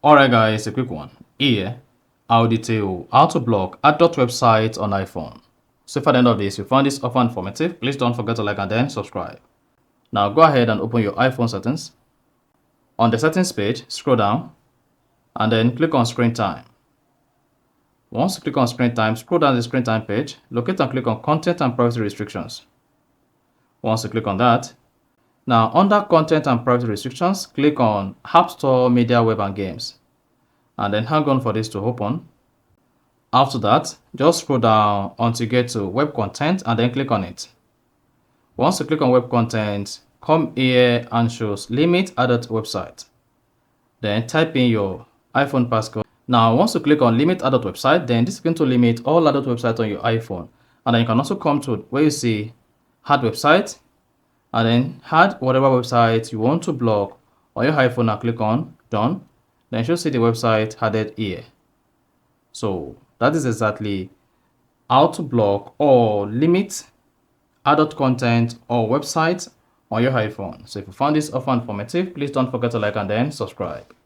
Alright guys, a quick one. Here, I'll detail how to block adult websites on iPhone. So if at the end of this you found this offer informative, please don't forget to like and then subscribe. Now go ahead and open your iPhone settings. On the settings page, scroll down and then click on screen time. Once you click on screen time, scroll down the screen time page, locate and click on content and privacy restrictions. Once you click on that, now under content and privacy restrictions, click on App Store, Media, Web and Games. And then hang on for this to open. After that, just scroll down until you get to web content and then click on it. Once you click on web content, come here and shows limit adult website. Then type in your iPhone passcode. Now, once you click on limit adult website, then this is going to limit all adult websites on your iPhone. And then you can also come to where you see add website and then add whatever website you want to block on your iPhone and click on done. Then you should see the website added here. So that is exactly how to block or limit adult content or websites on your iPhone. So if you found this offer informative, please don't forget to like and then subscribe.